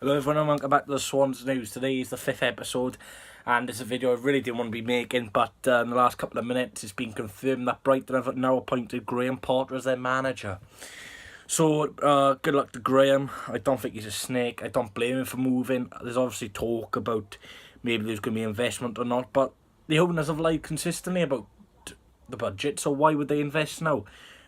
Hello everyone and welcome back to the Swans news. Today is the 5th episode and it's a video I really didn't want to be making, but in the last couple of minutes it's been confirmed that Brighton have now appointed Graham Potter as their manager. So good luck to Graham. I don't think he's a snake. I don't blame him for moving. There's obviously talk about maybe there's going to be investment or not, but the owners have lied consistently about the budget, so why would they invest now?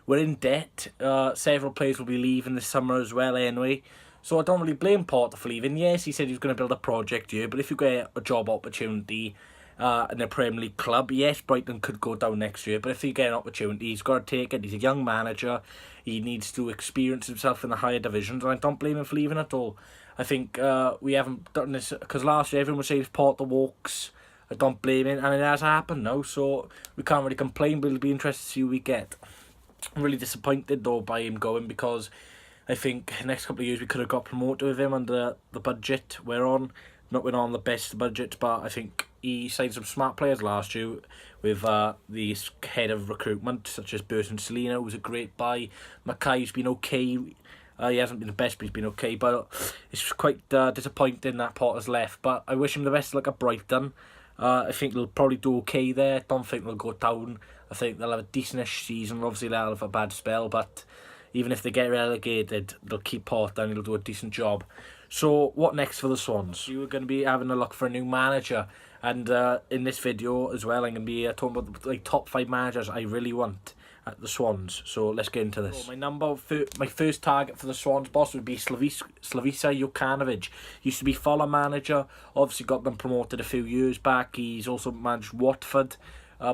We're in debt. Several players will be leaving this summer as well anyway. So I don't really blame Potter for leaving. Yes, he said he was going to build a project here, but if you get a job opportunity in a Premier League club, yes, Brighton could go down next year, but if you get an opportunity, he's got to take it. He's a young manager. He needs to experience himself in the higher divisions, and I don't blame him for leaving at all. I think we haven't done this, because last year everyone was saying if Potter walks, I don't blame him, and it has happened now, so we can't really complain, but it'll be interesting to see who we get. I'm really disappointed though by him going, because I think the next couple of years we could have got promoted with him under the budget we're on. Not we're on the best budget, but I think he signed some smart players last year with the head of recruitment, such as Burton Selina, who's a great buy. Mackay's been okay. He hasn't been the best, but he's been okay. But it's quite disappointing that Potter's left. But I wish him the best of luck at Brighton. I think they'll probably do okay there. Don't think they'll go down. I think they'll have a decentish season. Obviously, they'll have a bad spell, but even if they get relegated, they'll keep Potter and he'll do a decent job. So what next for the Swans? You are going to be having a look for a new manager, and in this video as well, I'm going to be talking about the top 5 managers I really want at the Swans. So let's get into this. So my first target for the Swans boss would be Slavisa Jokanovic. Used to be Fulham manager, obviously got them promoted a few years back. He's also managed Watford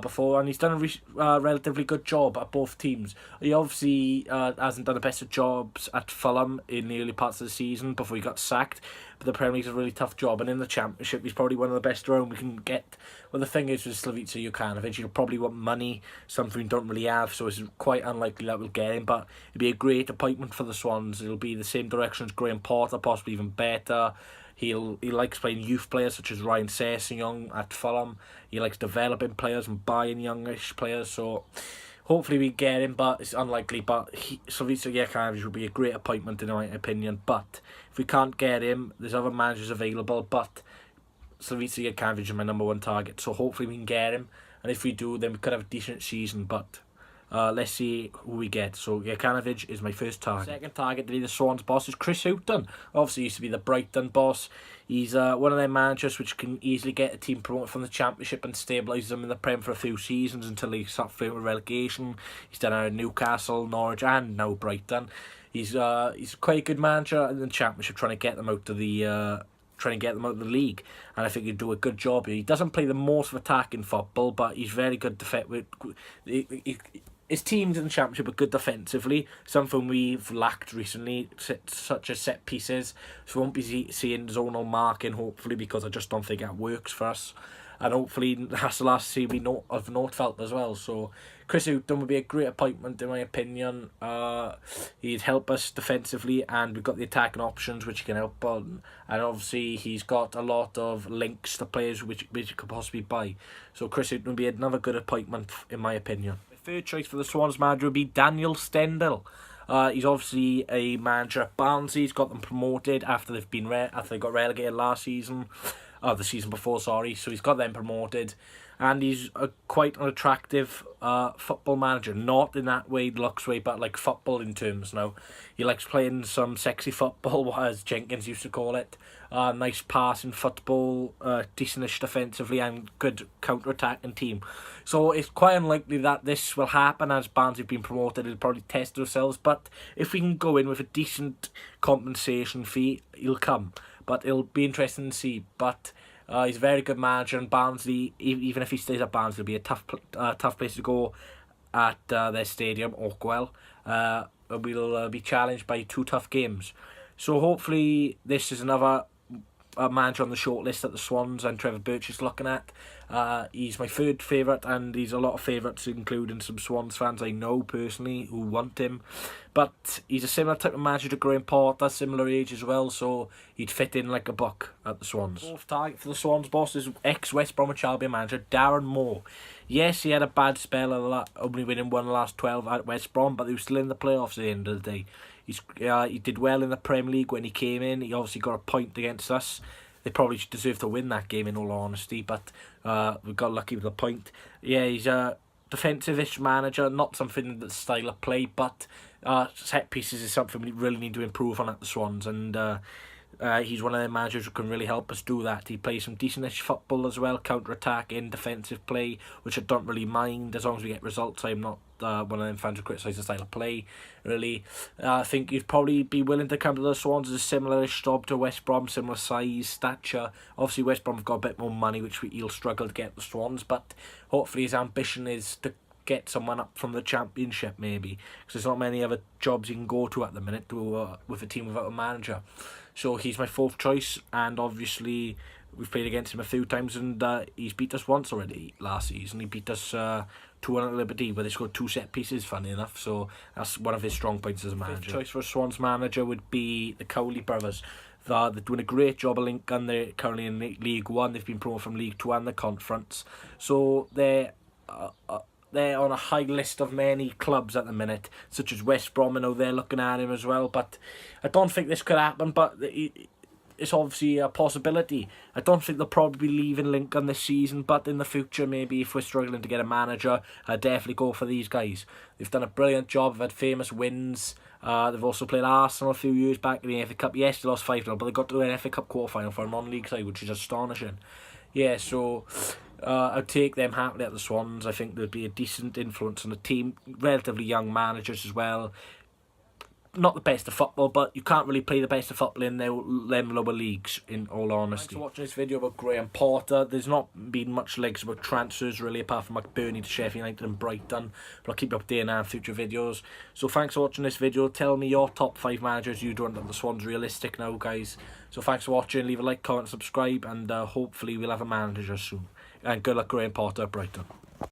before, and he's done a relatively good job at both teams. He obviously hasn't done the best of jobs at Fulham in the early parts of the season before he got sacked, but the Premier League's a really tough job, and in the Championship he's probably one of the best around we can get. Well, the thing is with Slavisa Jokanovic, you'll probably want money, something we don't really have, so it's quite unlikely that we'll get him, but it'd be a great appointment for the Swans. It'll be the same direction as Graham Potter, possibly even better. He likes playing youth players such as Ryan Sessegnon at Fulham. He likes developing players and buying youngish players. So hopefully we get him, but it's unlikely. But Slavisa Jokanovic would be a great appointment in my opinion. But if we can't get him, there's other managers available. But Slavisa Jokanovic is my #1 target. So hopefully we can get him. And if we do, then we could have a decent season. But let's see who we get. So Jokanovic is my first target. Second target to be the Swans boss is Chris Hughton. Obviously used to be the Brighton boss. He's one of their managers which can easily get a team promoted from the Championship and stabilise them in the Prem for a few seasons until they start flirting with relegation. He's done it at Newcastle, Norwich and now Brighton. He's quite a good manager in the Championship, trying to get them out of the league, and I think he'd do a good job here. He doesn't play the most of attacking football, but he's very good his teams in the Championship are good defensively, something we've lacked recently, such as set pieces. So we won't be seeing zonal marking, hopefully, because I just don't think it works for us. And hopefully that's the last season we of Nordfeldt as well. So Chris Hughton would be a great appointment in my opinion. He'd help us defensively, and we've got the attacking options which he can help on. And obviously he's got a lot of links to players which you could possibly buy. So Chris Hughton would be another good appointment in my opinion. Third choice for the Swans manager would be Daniel Stendel. He's obviously a manager at Barnsley. He's got them promoted after they got relegated last season. The season before, sorry. So he's got them promoted, and he's quite an attractive football manager. Not in that way, looks way, but like football in terms now. He likes playing some sexy football, as Jenkins used to call it. Nice passing football, decentish defensively, and good counter-attacking team. So it's quite unlikely that this will happen as Barnsley have been promoted. It'll probably test ourselves, but if we can go in with a decent compensation fee, he'll come. But it'll be interesting to see. But he's a very good manager, and Barnsley, even if he stays at Barnsley, it'll be a tough place to go at their stadium, Oakwell. We'll be challenged by 2 tough games. So hopefully this is another manager on the shortlist that the Swans and Trevor Birch is looking at. He's my third favourite, and he's a lot of favourites, including some Swans fans I know personally who want him. But he's a similar type of manager to Graham Potter, similar age as well, so he'd fit in like a buck at the Swans. Fourth target for the Swans boss is ex-West Bromwich Albion manager Darren Moore. Yes, he had a bad spell, only winning 1 of the last 12 at West Brom, but he was still in the playoffs at the end of the day. He did well in the Premier League when he came in. He obviously got a point against us. They probably deserved to win that game in all honesty, but we got lucky with the point. Yeah, he's a defensive-ish manager, not something the style of play, but set pieces is something we really need to improve on at the Swans, and he's one of the managers who can really help us do that. He plays some decentish football as well, counter-attacking, defensive play, which I don't really mind as long as we get results. I'm not one of them fans who criticise the style of play, really. I think you'd probably be willing to come to the Swans as a similar-ish job to West Brom, similar size, stature. Obviously, West Brom have got a bit more money, which he'll struggle to get the Swans, but hopefully his ambition is to get someone up from the Championship, maybe, because there's not many other jobs you can go to at the minute with a team without a manager. So he's my fourth choice, and obviously we've played against him a few times, and he's beat us once already last season. He beat us 2-1 at Liberty, where they scored 2 set pieces, funny enough, so that's one of his strong points as a manager. Fifth choice for a Swans manager would be the Cowley brothers. They're doing a great job at Lincoln. They're currently in League 1. They've been promoted from League 2 and the Conference, so they're on a high list of many clubs at the minute, such as West Brom. I know they're looking at him as well, but I don't think this could happen, but it's obviously a possibility. I don't think they'll probably be leaving Lincoln this season, but in the future, maybe if we're struggling to get a manager, I'd definitely go for these guys. They've done a brilliant job. They've had famous wins. They've also played Arsenal a few years back in the FA Cup. Yes, they lost 5-0, but they got to an FA Cup quarter-final for a non-league side, which is astonishing. Yeah, so I'd take them happily at the Swans. I think there'd be a decent influence on the team. Relatively young managers as well. Not the best of football, but you can't really play the best of football in them lower leagues, in all honesty. Thanks for watching this video about Graham Potter. There's not been much legs about transfers really, apart from McBurney to Sheffield United and Brighton, but I'll keep you updated on future videos. So thanks for watching this video. Tell me your top 5 managers you don't think the Swans realistic now, guys. So thanks for watching. Leave a like, comment, subscribe, and hopefully we'll have a manager soon. And good luck, Graham Potter at Brighton.